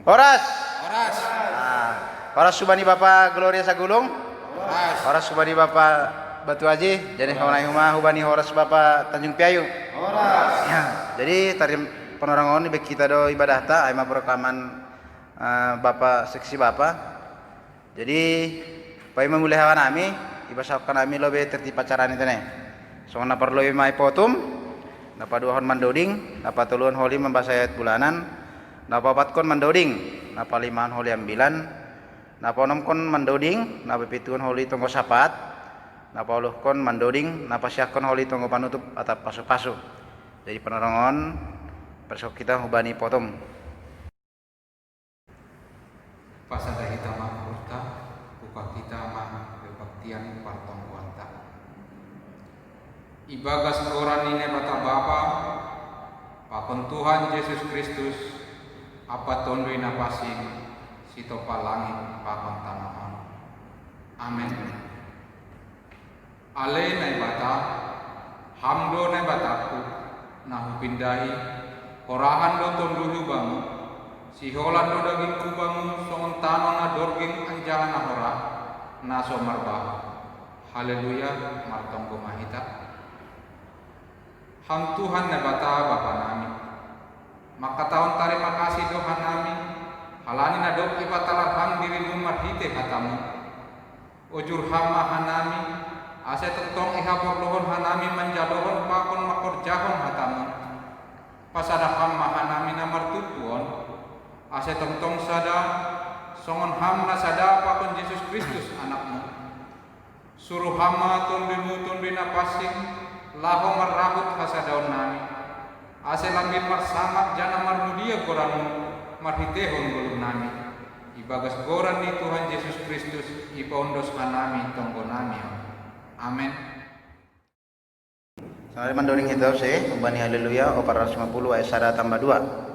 Horas. Horas. Horas subani Bapak Gloria Sagulung. Horas. Horas subani Bapak Batu Aji. Jadi kawanai humah hubani horas Bapak Tanjung Piayu. Horas. Ya, jadi tadi penorangon bagi kita do ibadah ta aima perekaman Bapak seksi Bapak. Jadi pai memulai hawa nami ibasakan nami lobe tertib pacaran itu nih. So na perlu mai potum, napa duahon mandoding, napa tuluan holi membahas ayat bulanan. Napa patkon mandoding, napa limaan holi ambilan, napa onomkon mandoding, napa pituan holi tonggo sapat, napa uluhkon mandoding, napa syakon holi tonggo panutup atau pasu-pasu. Jadi penerangan persok kita hubani potom. Pasada kita mah buka kita mah bebaktian partong kuanta. Ibagas koran ini bata Bapa, pakon Tuhan Yesus Kristus, apa tondoi napasing sito palangit pakon tanahan. Amin. Ale nai bata, hamdo nai bataku, nahu pindahi, korahan do tonduhu bangu, siholan do daging kubangu, songon tanon na dorging anjahan na hora, naso marbah. Haleluya, martong kumahita. Ham Tuhan nai bata Bapa nami. Maka tahun terima kasih Tuhan nami, halani nadok ibatalar ham dirimu marhite hatamu. Ujur hama hanami, ase tentong ihapor lohon hanami manjadohon pakon makor jahon hatamu. Pasada hama hanami namar tupuon, ase tentong sada songon hamna sada pakon Yesus Kristus anakmu. Suruh hama tundimu tundina pasing, laho marrabut hasadaon nami. Ase lambin marsangat jana marmudia koranu marhitehon golong nami. Ibagas goran ni Tuhan Yesus Kristus ipaundos kanami tonggo nami. Amin. Sampai mandoring hitau sih, ubani haleluya, 450 ayat 1 tambah 2.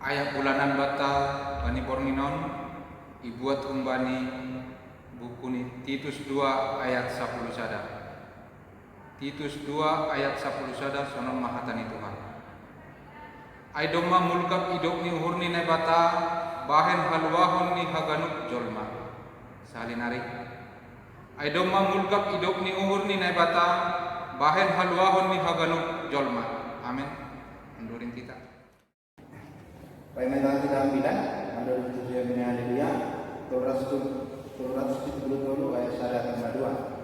Ayat bulanan bata bani porninon ibuat umbani buku ni Titus 2 ayat 10 sada. Titus 2 ayat 10 sada sonon mahatani Tuhan. Ay doma mulkap idok ni uhur ni bata bahen haluahon ni haganuk jolma. Salinari. Ay doma mulkap idok ni uhur ni bata bahen haluahon ni haganuk jolma. Amin. Andurin kita. Pementasan kita ambilan, mandoring tujuh bini haleluya, 370 ayat 1 tambah 2.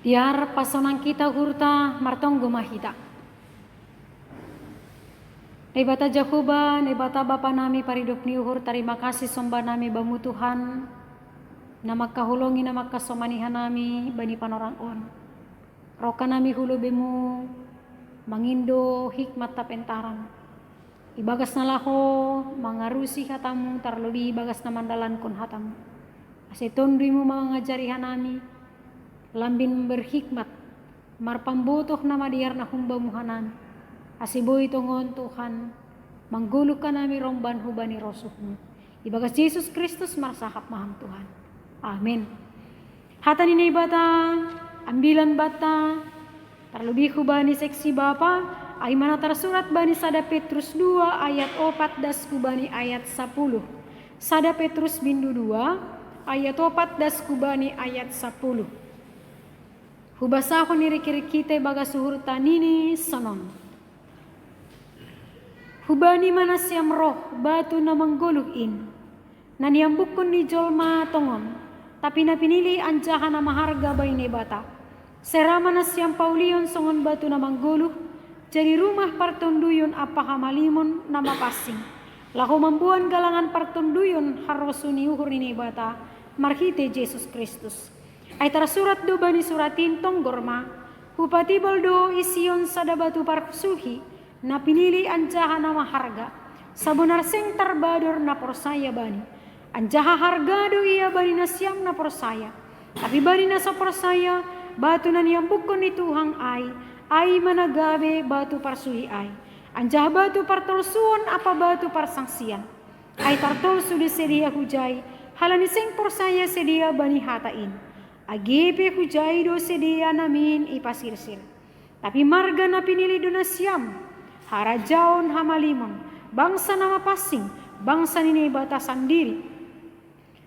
Biar pasonang kita hurta martonggo mahita. Nebata Jakoba, nebata Bapa nami paridop niuhur, terima kasih somba nami bamu Tuhan. Nama kahulongi nama kasomanihan nami bani panorang on. Roka nami hulu bemu mangindo hikmat tapentaran. Ibagas nalaho mangarusi hatamu terlebih ibagas na mandalan kon hatamu. Asetondrimu mangajarihan nami lambin berhikmat marpambotoh nama diar na humbamu hanan. Asiboy tongon Tuhan manggulukan nami romban hubani rosuhmu. Ibagas Yesus Kristus marsahap maham Tuhan. Amin. Hatan ini bata ambilan bata terlebih hubani seksi Bapa ay mana tersurat bani sada Petrus 2 ayat 14 kubani ayat 10. Sada Petrus bindu 2 ayat 14 kubani ayat 10. Hubasahon niri-kiri kita bagas suhur tanini sonon. Hubani mana siam roh batu na mangguluhin. Naniambukun ni jolma tongon. Tapi na pinili anjahan na maharga bay ni bata. Serama na siam paulion songon batu na mangguluh. Jadi rumah partunduyun apa hamalimon na mapasing. Lahu mambuan galangan partunduyun harusuni uhur ni bata. Marhite Yesus Kristus. Ay tersurat do bani suratin tonggorma. Hupati baldo ision sada batu parsuhi. Na pinili anjaha nama harga sabunar seng terbador na persaya bani anjaha harga do iya bani na siam na persaya tapi bani na sa persaya batu na niambukon ni Tuhan ay managabe batu parsuhi ay anjaha batu partolsuon apa batu parsangsian ay tartolsu di sedia hujai halani seng persaya sedia bani hatain agepe hujai do sedia namin ipasirsir tapi marga na pinili do na siam harajaon hamalimon bangsa nama pasing bangsa nini batasan diri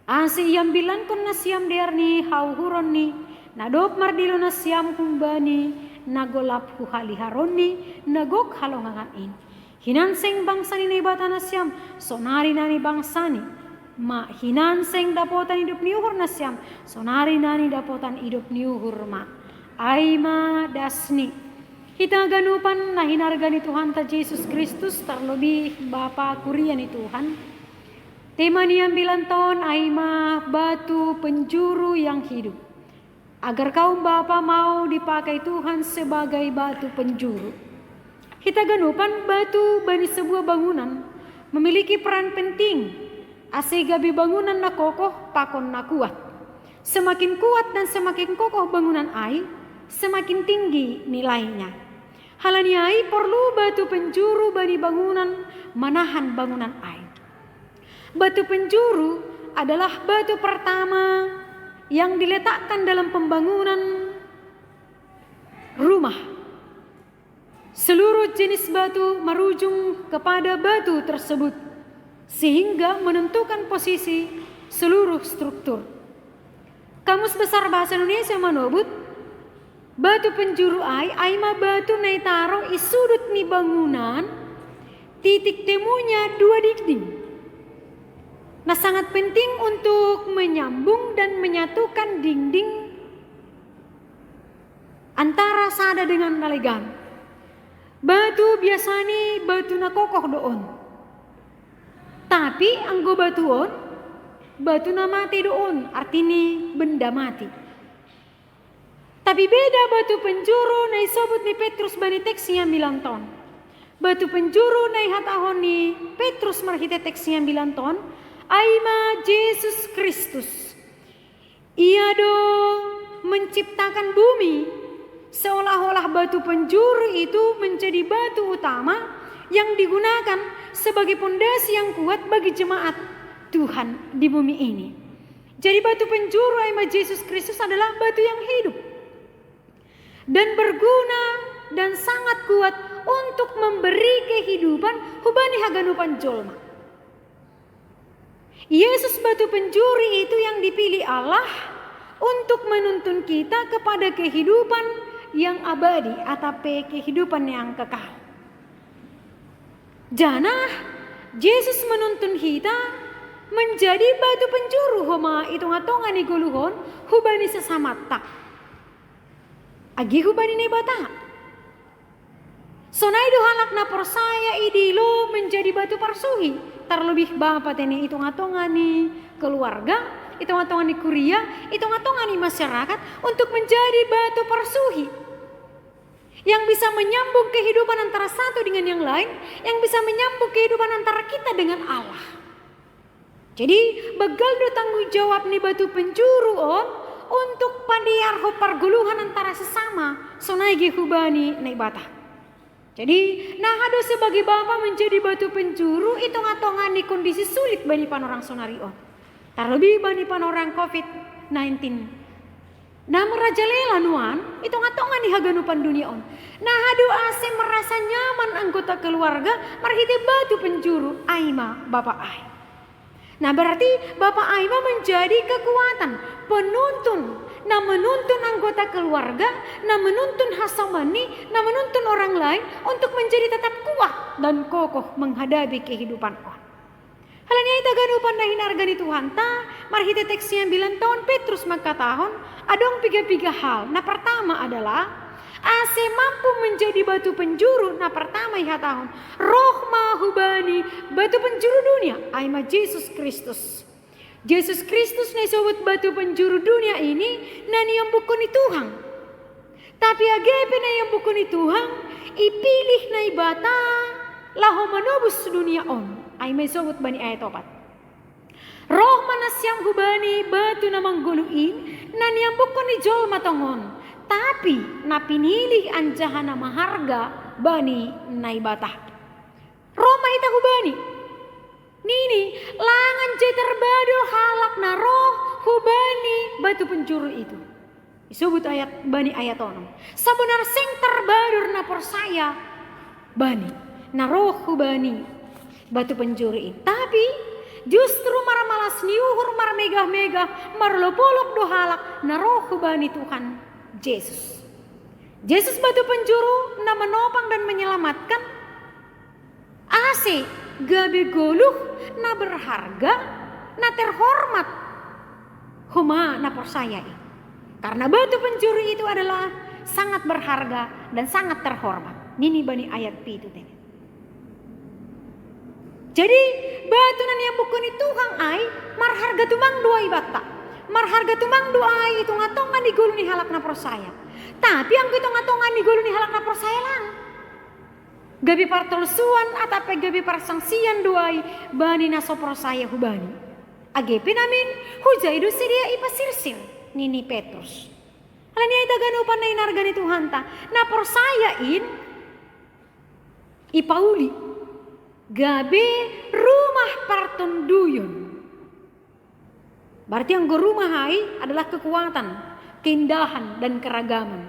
asi yang bilan kon nasiam derni hauhuron ni nadop mardilo nasiam kumbani nagolap huhaliharon ni nagok halongangan in hinanseng bangsa nini batanasiam sonari nani bangsa ni ma hinanseng dapotan hidup niuhur nasiam sonari nani dapotan hidup niuhur ma aima dasni kita ganupan na hinarga ni Tuhan ta Yesus Kristus terlebih Bapa kuria ni Tuhan. Tema ni ambilan tahun aima batu penjuru yang hidup. Agar kaum Bapa mau dipakai Tuhan sebagai batu penjuru. Kita ganupan batu bani sebuah bangunan memiliki peran penting. Asega bi bangunan na kokoh pakon na kuat. Semakin kuat dan semakin kokoh bangunan ai, semakin tinggi nilainya. Halani ai perlu batu penjuru bani bangunan manahan bangunan ai. Batu penjuru adalah batu pertama yang diletakkan dalam pembangunan rumah. Seluruh jenis batu merujung kepada batu tersebut sehingga menentukan posisi seluruh struktur. Kamus Besar Bahasa Indonesia menobut batu penjuru ai ma batu nai taro isudut ni bangunan titik temunya dua dinding. Nah sangat penting untuk menyambung dan menyatukan dinding antara sada dengan nalegan. Batu biasanya batu na kokoh doon. Tapi anggo batuon batu na mati doon artinya benda mati. Tapi beda batu penjuru na isobut ni Petrus bani teks yang bilang ton. Batu penjuru na ihatahon ni Petrus marhite teks yang bilang ton. Aima Yesus Kristus. Ia do menciptakan bumi. Seolah-olah batu penjuru itu menjadi batu utama yang digunakan sebagai pondasi yang kuat bagi jemaat Tuhan di bumi ini. Jadi batu penjuru aima Yesus Kristus adalah batu yang hidup. Dan berguna dan sangat kuat untuk memberi kehidupan hubani haganupan jolma. Yesus batu penjuri itu yang dipilih Allah untuk menuntun kita kepada kehidupan yang abadi atau kehidupan yang kekal. Janah Yesus menuntun kita menjadi batu penjuru homa itu ngatongan iguluhon hubani sesamatta. Agi hubani ne bata. Sonai do halak na persaya idilo menjadi batu parsuhi. Terlebih bapa tene hitung-hitungani keluarga, hitung-hitungani kuria, hitung-hitungani masyarakat untuk menjadi batu parsuhi. Yang bisa menyambung kehidupan antara satu dengan yang lain, yang bisa menyambung kehidupan antara kita dengan Allah. Jadi begal do tanggung jawab ni batu penjuru on untuk pandiar ho parguluhan antara sesama sonai ge hubani nai bata. Jadi nah hado sebagai bapa menjadi batu penjuru hitung-hitungan ni kondisi sulit bani panorang sonari on. Terlebih bani panorang COVID-19. Nah merajalela nuan itu ngatongan di haganupan dunia on. Nah hadu ase merasa nyaman anggota keluarga marhite batu penjuru aima bapak ai. Nah berarti bapak aima menjadi kekuatan penuntun. Nah menuntun anggota keluarga, nah menuntun hasamani, nah menuntun orang lain untuk menjadi tetap kuat dan kokoh menghadapi kehidupan on. Halanya ita ganupan na hinargani Tuhan ta, marhite teks yang bilang tahun Petrus maka tahun, adong piga-piga hal. Nah pertama adalah, ase mampu menjadi batu penjuru. Nah pertama iha tahun, roh mahubani batu penjuru dunia, aima Yesus Kristus. Yesus Kristus nih sobat batu penjuru dunia ini, nani yang bukuni Tuhan. Tapi agepe na yang bukuni Tuhan, ipilih na ibata, laho menobus dunia on. Ay may sugot bani ayat opat. Roh manasyang hubani batu namang guluin na niyambuk ko ni Jol matongon. Tapi napinili anjahan na maharga bani naibata. Roh maita hubani. Nini langan jay terbadul halak na roh hubani batu penjuru itu. Isubut ayat bani ayat onom. Sabenar sing terbadur na persaya bani na roh hubani batu penjuru ini. Tapi justru mara malas niuhur mara megah-megah mara lopolok dohalak na roh hubani Tuhan Yesus. Yesus batu penjuru na menopang dan menyelamatkan. Ase gabe goluh na berharga na terhormat huma na persaya ini. Karena batu penjuru itu adalah sangat berharga dan sangat terhormat. Nini bani ayat itu tadi. Jadi batu nan yang bukun itu Tuhan ai marharga tumang dua ibata. Marharga tumang dua ai itu ngatongan di gulu ni halak na persaya. Tapi ang itu ngatongan di gulu ni halak na persaya lang. Gabi partolsuan atape gabi parsangsian dua ai bani naso persaya hubani. Agepe namin hujai do sedia ipasirsin nini Petrus. Alani ay daganupan na inarga ni Tuhan ta na persayain ipauli. Gabe rumah partunduyun. Berarti yang rumah hai adalah kekuatan, keindahan dan keragaman.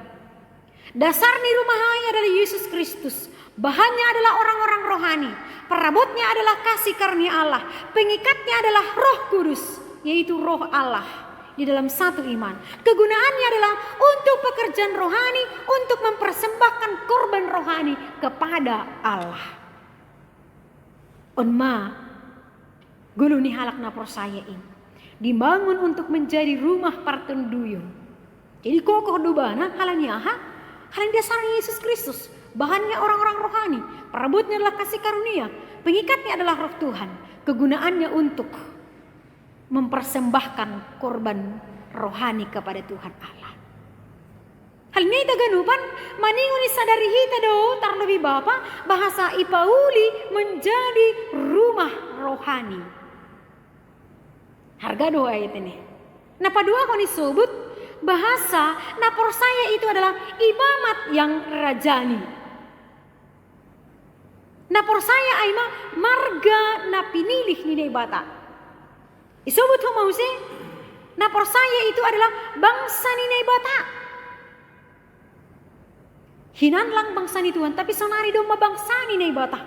Dasar ni rumah hai adalah Yesus Kristus. Bahannya adalah orang-orang rohani. Perabotnya adalah kasih karunia Allah. Pengikatnya adalah Roh Kudus, yaitu Roh Allah di dalam satu iman. Kegunaannya adalah untuk pekerjaan rohani, untuk mempersembahkan korban rohani kepada Allah. Onma gulu ni halak na persaya ini dibangun untuk menjadi rumah partunduyun. Jadi kokoh dubana halanya halan dasarnya Yesus Kristus, bahannya orang-orang rohani, perabotnya adalah kasih karunia, pengikatnya adalah Roh Tuhan, kegunaannya untuk mempersembahkan korban rohani kepada Tuhan Allah. Hal ini taganupan maningon sadari hita do terlebih bapa bahasa ipauli menjadi rumah rohani. Harga doa ayat ini. Nah padua koni sebut bahasa na persaya itu adalah imamat yang rajani. Na persaya aima marga na pinilih ni bata. Isubut humause na persaya itu adalah bangsa ni bata. Hinan lang bangsa ni Tuhan, tapi sonari do mabangsa ni bata.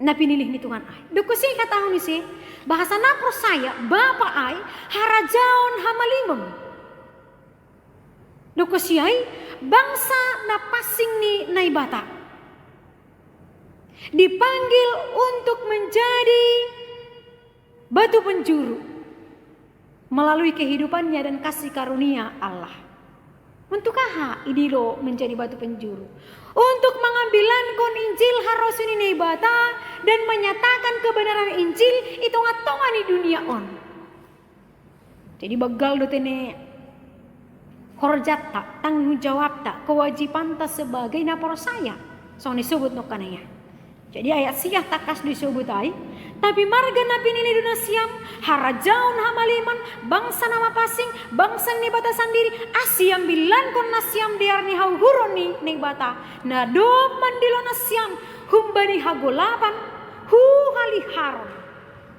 Na pinilih ni Tuhan ay. Dukusi katahon ni si bahasa na persaya bapa ay harajaon hamalimong. Dukusi ay bangsa na pasing ni naibata. Dipanggil untuk menjadi batu penjuru melalui kehidupannya dan kasih karunia Allah. Untuk aha idilo menjadi batu penjuru? Untuk mengambilan kon Injil harosun ini bata dan menyatakan kebenaran Injil itu ngatongan di dunia on. Jadi bagal do tene horjat tak, tanggung jawab tak, kewajiban tak sebagai napor saya. So disebut no kanaya. Jadi ayat siah takas disebut ay. Tapi marga napi nili duna siam harajaun hamaliman bangsa nama pasing bangsa ni bata sendiri asiam bilan kon nasiam diarni hauhuroni ni bata nado mandilo nasiam humbani hagolapan hu haliharon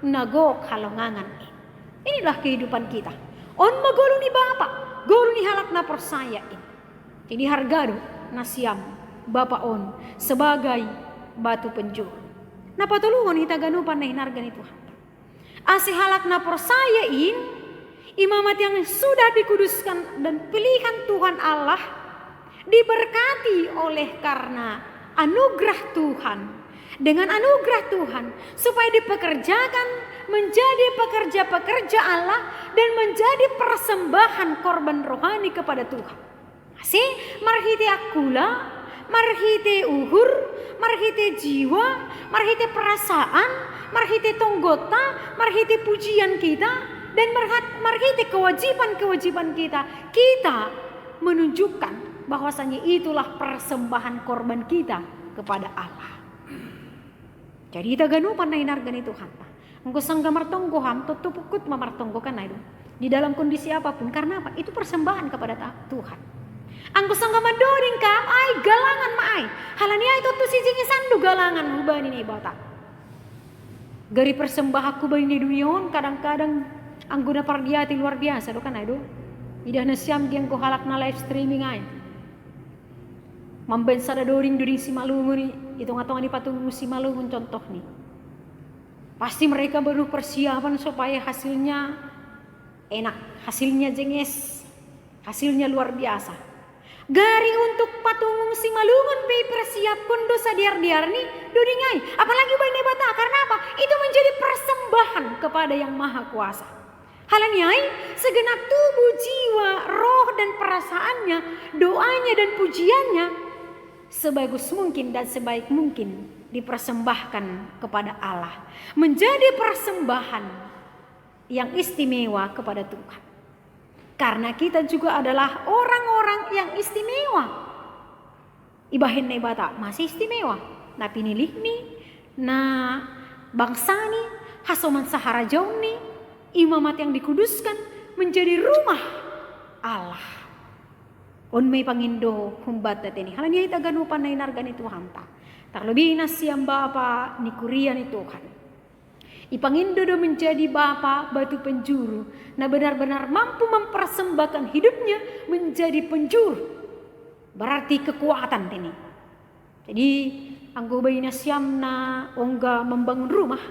nago kalongangan. Inilah kehidupan kita. On magolo ni bapa, guru ni halak na persaya ini. Jadi harga do nasiam bapa on sebagai batu penjuru. Napatulungan kita ganupan na hinargan itu. Asih halak na persayain imamat yang sudah dikuduskan dan pilihan Tuhan Allah diberkati oleh karena anugerah Tuhan. Dengan anugerah Tuhan supaya dipekerjakan menjadi pekerja-pekerja Allah dan menjadi persembahan korban rohani kepada Tuhan. Asih marhiti akula, marhite uhur, marhite jiwa, marhite perasaan, marhite tonggota, marhite pujian kita, dan marhite kewajiban-kewajiban kita. Kita menunjukkan bahwasanya itulah persembahan korban kita kepada Allah. Jadi kita ganupan na hinargan itu hanta. Engkau sangga martonggo ham, tutupukut mamartonggo kan na itu. Di dalam kondisi apapun, karena apa? Itu persembahan kepada Tuhan. Angko sangga madoring kam ay galangan maay. Halani ay tutu si jingi sandu galangan hubani ni bata. Gari persembah aku bani dunia kadang-kadang angguna pardiati luar biasa do kan ay do. Idah nasyam giang ko halak na live streaming ay. Mambensa da doring si malungu ni itu ngatongan di patung si malungu contoh nih. Pasti mereka baru persiapan supaya hasilnya enak, hasilnya jenges, hasilnya luar biasa. Gari untuk patung si malungun pe persiap pun dosa diar-diar nih dodingai. Apalagi bani bata karena apa? Itu menjadi persembahan kepada yang maha kuasa. Halaniai segenap tubuh, jiwa, roh dan perasaannya, doanya dan pujiannya sebagus mungkin dan sebaik mungkin dipersembahkan kepada Allah. Menjadi persembahan yang istimewa kepada Tuhan. Karena kita juga adalah orang-orang yang istimewa. Ibahin na ibata masih istimewa. Na pinilih ni, na bangsa ni, hasoman sahara jauh ni, imamat yang dikuduskan menjadi rumah Allah. On may pangindo humbat na tini. Halan niya itaganupan na inargan ito hanta. Terlebih na siyang bapa ni kurian ni Tuhan. Ipangindo do menjadi bapa batu penjuru na benar-benar mampu mempersembahkan hidupnya menjadi penjuru. Berarti kekuatan ini. Jadi anggo bayi na siyam na ongga membangun rumah.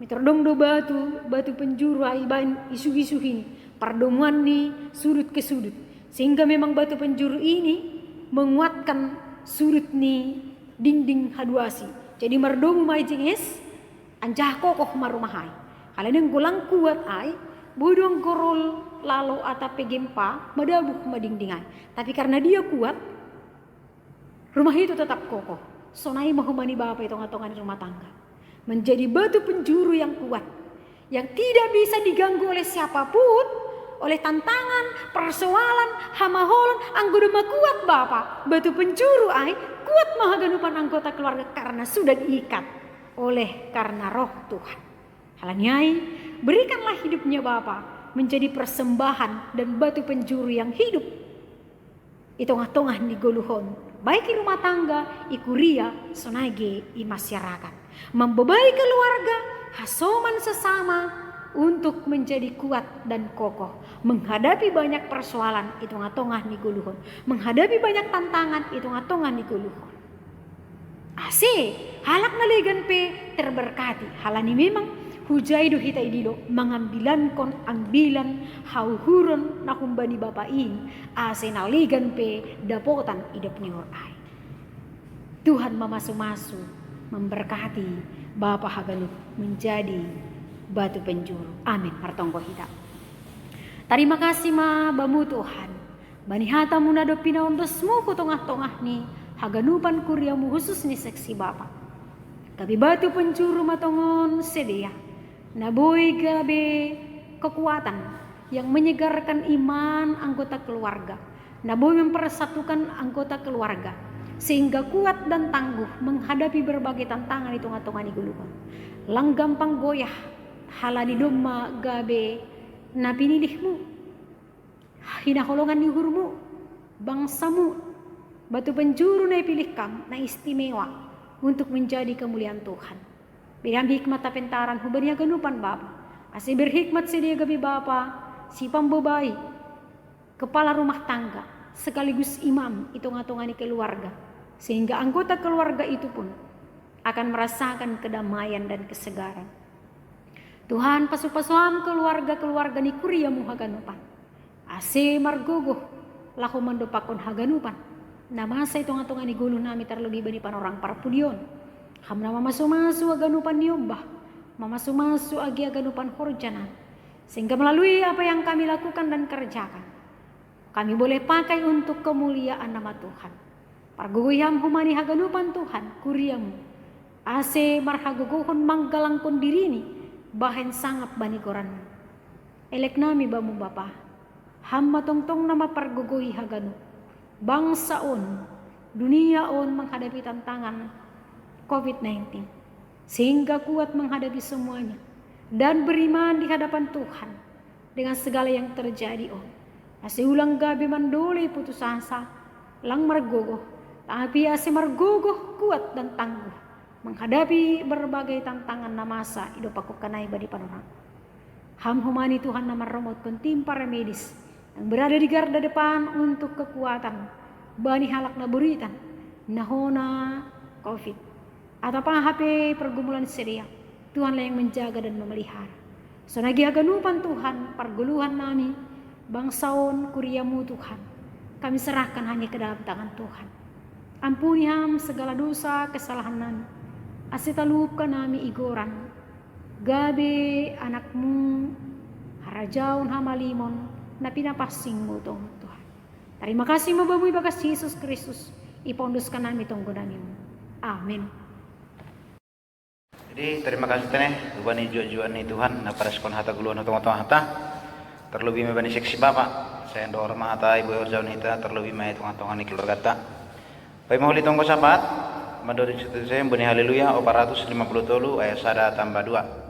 Miterdong do batu penjuru aibain isu-isuhin. Perdomuan ni sudut ke sudut. Sehingga memang batu penjuru ini menguatkan sudut ni dinding haduasi. Jadi merdomu mai jenges anjah kokoh marumahai. Kalau neng gulang kuat ai, bodong korol lalu atape gempa madabuh madingdingai. Tapi karena dia kuat, rumah itu tetap kokoh. Sonai mahumani bapa itu ngatongan di rumah tangga. Menjadi batu penjuru yang kuat, yang tidak bisa diganggu oleh siapapun, oleh tantangan, persoalan, hamaholon, anggodo kuat bapa. Batu penjuru ai kuat mahaganupan anggota keluarga karena sudah diikat oleh karena roh Tuhan. Halanyai, berikanlah hidupnya Bapa menjadi persembahan dan batu penjuru yang hidup. Itongah-tongah di goluhon, baik di rumah tangga, ikuria, sonage, i masyarakat. Membebai keluarga, hasoman sesama untuk menjadi kuat dan kokoh. Menghadapi banyak persoalan, itongah-tongah di goluhon. Menghadapi banyak tantangan, itongah-tongah di goluhon. Ase, halak nalegan pe terberkati. Halani memang hujai do hita idilo mengambilan kon ambilan hauhuron nakumbani bapain. Ase nalegan pe dapotan idap nior ai. Tuhan mamasu-masu memberkati Bapa Hagalup menjadi batu penjuru. Amin. Hartongko hita. Terima kasih ma bamu Tuhan. Bani hata muna do pinaondosmu ko tongah-tongah ni haganupan kuryamu khusus ni seksi bapa. Kabi batu pencuru matongon sedia. Naboy gabe kekuatan yang menyegarkan iman anggota keluarga. Naboy mempersatukan anggota keluarga sehingga kuat dan tangguh menghadapi berbagai tantangan di tengah-tengah di gulukan. Lang gampang goyah halani domma gabe na pinilihmu, hinaholongan ni hurmu, bangsamu, batu penjuru na ipilih kam na istimewa untuk menjadi kemuliaan Tuhan. Bilang hikmat tapentaran hubania ganupan Bapa, asih berhikmat sedia gabi Bapa, si pambabai, kepala rumah tangga, sekaligus imam hitung-hitungani keluarga, sehingga anggota keluarga itu pun akan merasakan kedamaian dan kesegaran. Tuhan pasu-pasuam keluarga-keluarga ni kuriamu haganupan, ase margogo lahu mandopakon haganupan, nama sa hitung-hitungani guluh nami terlebih bani panorang parpudion. Hamna mamasu-masu aganupan niombah, mamasu-masu agi aganupan horjana, sehingga melalui apa yang kami lakukan dan kerjakan, kami boleh pakai untuk kemuliaan nama Tuhan. Parguguyam humani haganupan Tuhan, kuriamu, ase marhaguguhon manggalangkon dirini, bahen sangat bani koranmu. Elek nami bamu Bapa, hamba tongtong nama parguguhi haganu, bangsa on, dunia on menghadapi tantangan COVID-19 sehingga kuat menghadapi semuanya dan beriman di hadapan Tuhan dengan segala yang terjadi. Ase ulang gabi mandole putus asa lang margogo, tapi ase margogo kuat dan tangguh menghadapi berbagai tantangan na masa hidup aku kanai badi panorang. Ham humani Tuhan nama remote tim para medis yang berada di garda depan untuk kekuatan bani halak na buritan nahona COVID atau HP pergumulan sedia. Tuhanlah yang menjaga dan memelihara. Sonagi haganupan Tuhan, parguluhan nami, bangsaon kuriamu Tuhan, kami serahkan hanya ke dalam tangan Tuhan. Ampuni ham segala dosa kesalahan nami, asitalupkan nami igoran, gabe anakmu, harajaun hamalimon, na pinapasingmu Tuhan. Terima kasih mabamu bagas Yesus Kristus, iponduskan nami tunggu namimu. Amin. Jadi terima kasih teneh ubani jua-juan ni Tuhan na pareskon hata guluan tong-tong hata terlebih mebani seksi Bapak saya ndo hormat hata ibu orjaun hita terlebih mai tong-tong ni keluarga ta pai mahuli tonggo sabat madori situ saya bani haleluya 453 ayat 1 tambah 2.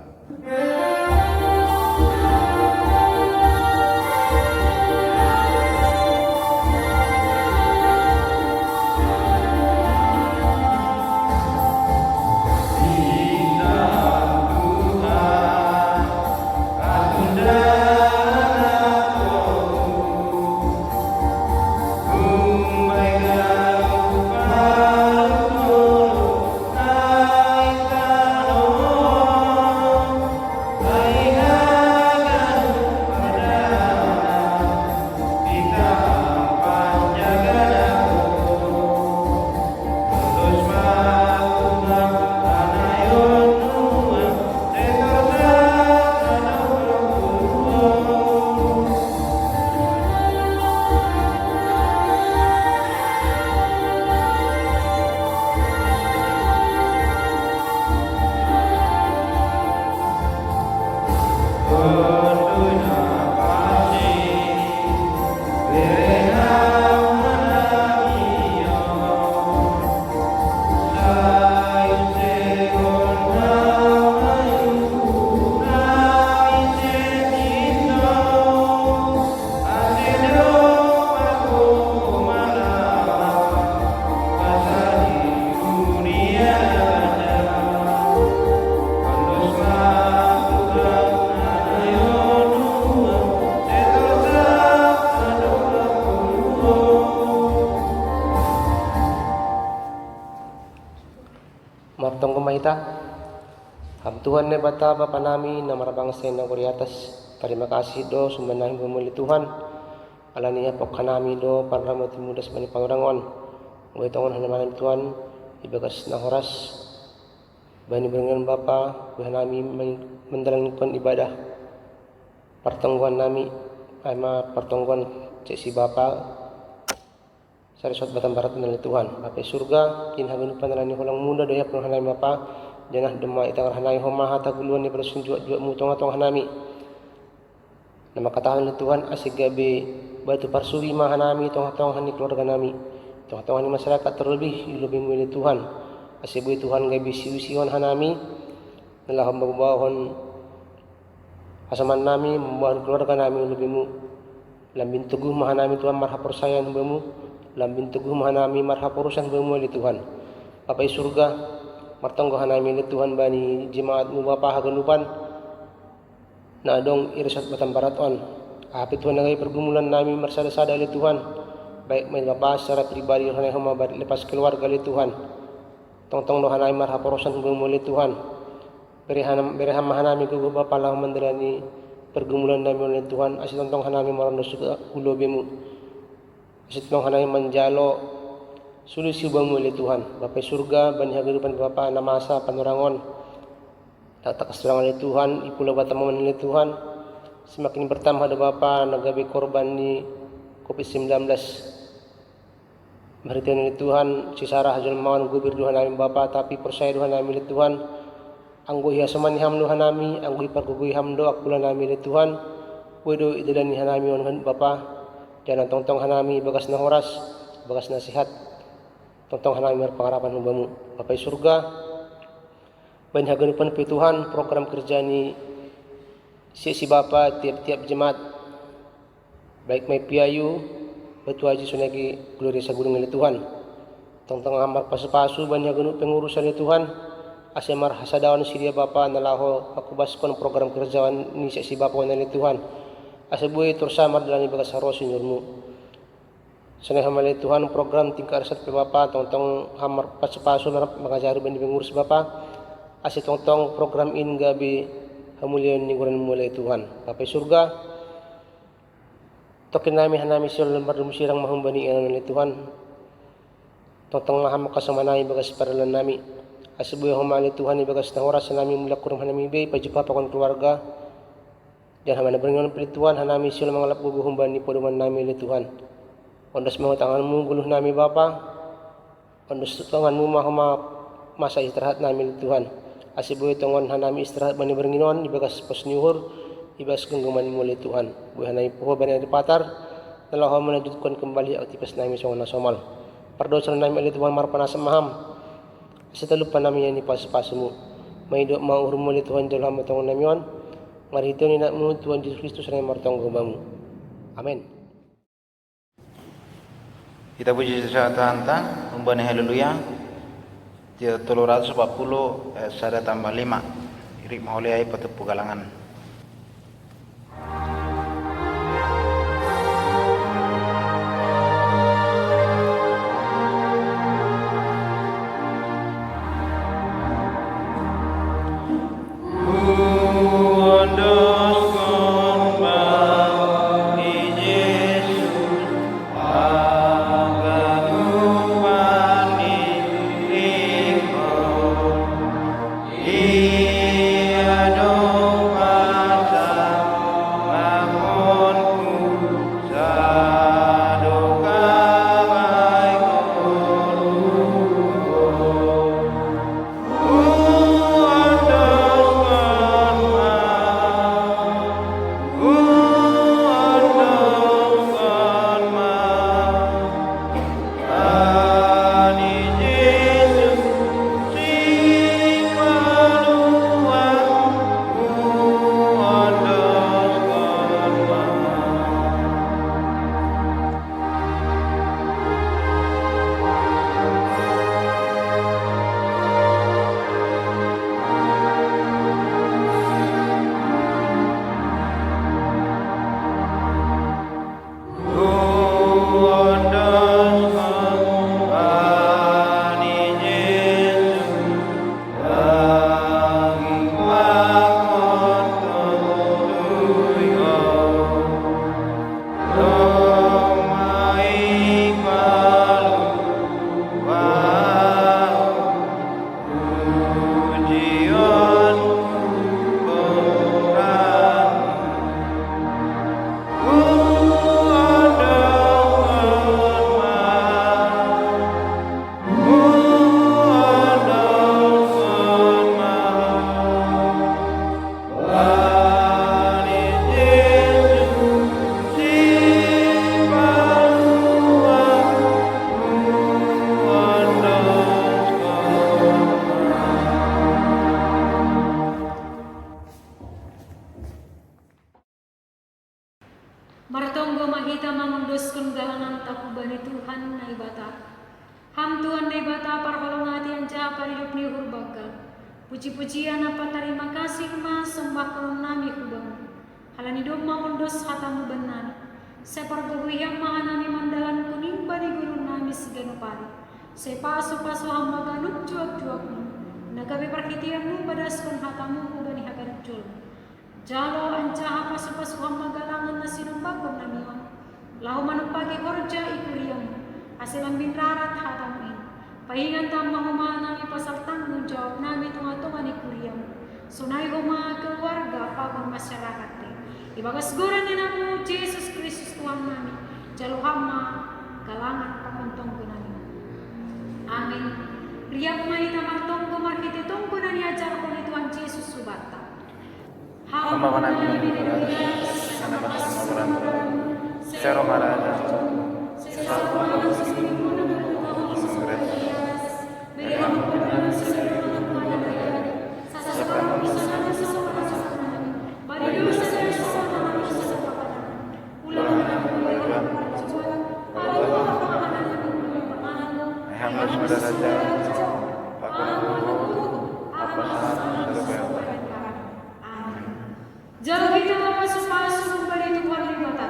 Martong kumaita, ham Tuhan ne bata Bapa nami na marabangsa na kuriatas. Terima kasih do sumanahin pemuli Tuhan. Alaniya pokka nami do parramati mudas bani pangurangon. Gue tongon hanaman Tuhan ibagas na horas. Bani berengan Bapa, gue nami menjalankan ibadah. Pertongguan nami, ama pertongguan cek si Bapa Sarisot batang barat na Tuhan. Bapa surga, kinhagun panalani hulang munda doya penuh hanami Bapa. Janah dema itang hanai homa hata guluan ni pada sunjuat mu tong hanami. Nama katahan Tuhan asik gabe batu parsuri mahanami tong hani keluarga nami. Tong hani masyarakat terlebih lebih milih Tuhan. Asik boy Tuhan gabe siusion hanami. Nalah membawahon asaman nami membawa keluarga nami lebih mu. Lambin teguh mahanami Tuhan marha persayan bemu. Lambin teguh mahanami marha perusan bemu li Tuhan. Bapa surga martonggo hanami li Tuhan bani jemaat mu Bapa hagenupan. Na dong irisat batang barat on. Api Tuhan nagai pergumulan nami marsada-sada li Tuhan. Baik main Bapa secara pribadi hanai homa lepas keluarga li Tuhan. Tong-tong do hanai marha perusan bemu li Tuhan. Bereham hanami gugu Bapa lah mendelani pergumulan nami oleh Tuhan. Asyik tong hanami marando suka ulo bemu. Asyik tong hanami menjalo solusi bemu oleh Tuhan. Bapa surga bani hagerupan Bapa namasa panorangon. Tak keserangan oleh Tuhan, ipula bataman oleh Tuhan. Semakin bertambah ada Bapa nagabi korban di COVID-19. Berhentian oleh Tuhan, sisara hajal mawan gubir Tuhan nami Bapa, tapi percaya Tuhan nami oleh Tuhan. Anggo hiya semani ham Tuhan nami, anggo ipargugui ham do akula nami oleh Tuhan. Wedo idalani hanami on Bapa. Jangan tong-tong hanami bagas na horas, bagas na sihat. Tong-tong hanami berpengharapan humbamu. Bapa surga, ban hagenupan pe Tuhan program kerja ni si Bapa tiap-tiap jemaat baik mai piayu batu haji sunagi gloria sagudung oleh Tuhan. Tong-tong amar pasu-pasu ban hagenu pengurusan oleh Tuhan. Asemar hasadawan siria Bapa nalaho akubaskon program kerjaan ni si Bapa oleh Tuhan. Asebuai tursamar dalani bagas haros nyurmu. Sanai hamale Tuhan program tingkat resat pe Bapa tong-tong hamar pasu-pasu mengajari ban pengurus Bapa. Asyik tong-tong program in gabi hamulian ni guran mulai Tuhan. Bapa surga, tokin nami hanami sul lembar musirang mahumbani oleh Tuhan. Tong-tong maham kasamanai bagas paralan nami. Asbuy humali Tuhan ibagas na oras nami mulak kurum hanami bay pajupa pa kon keluarga. Dan hamana beringon pili Tuhan hanami sul mangalap gugu humbani poduman nami oleh Tuhan. Ondas mga tanganmu guluh nami Bapa. Ondas tanganmu mahama masa istirahat nami oleh Tuhan. Asibuy tongon hanami istirahat bani beringon ibagas pos nyuhur ibas genggaman mulai Tuhan. Buy hanami puho bani patar nalaho menajudkan kembali aktivitas nami songon nasomal. Pardosa nami oleh Tuhan marpanasa maham. Setalupa nami yan ipas-pasumu. May do maurum mulai Tuhan dalam matong namion. Marito ni nakmu Tuhan Yesus Kristus na martong gubamu. Amen. Kita puji Tuhan ta, umbani haleluya. Dia 340 sada tambah 5. Irik maulai petepu galangan. Adonai kita mamundoskan galangan takubani Tuhan na ibata. Ham Tuhan na ibata parholongati ang jaha parilup ni hurbaga. Puji-pujian apa terima kasih ma sembah kolong nami hubang. Halani dom mamundos hatamu benar. Separgohuyang mahanami mandalan kuning bani guru nami siganupari. Sepaso-paso hamba ganuk juak-juak mu. Nagabi perhitian mu badaskon hatamu hubani hagaruk jol. Jalo anjaha pasu-pasu hamba galangan na sinumbakon namion. Lahu manupagi korja ikuriam. Asilang binrarat hatamu in. Pahingan tambang humaan nami pasal tanggung jawab nami tunga-tunga ikuriam. Sunay huma keluarga pagon masyarakat. Ibagas guran ni namu Yesus Kristus Tuhan nami. Jalo hama galangan pakontong ko nami. Amin. Riyak maita martong ko markiti tong ko na niajar ko ni Tuhan Yesus subata. Hamba ka namin sana matasamuran Sero Marada Jalo kita masuk-masuk kembali Tuhan di mata.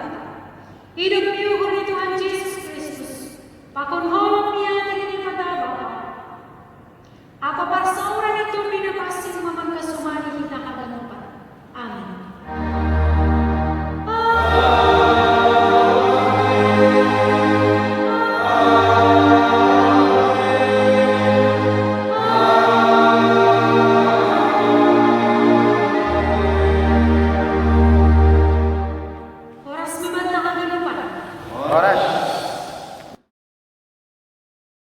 Hidup yuhur di Tuhan Yesus Kristus. Pakon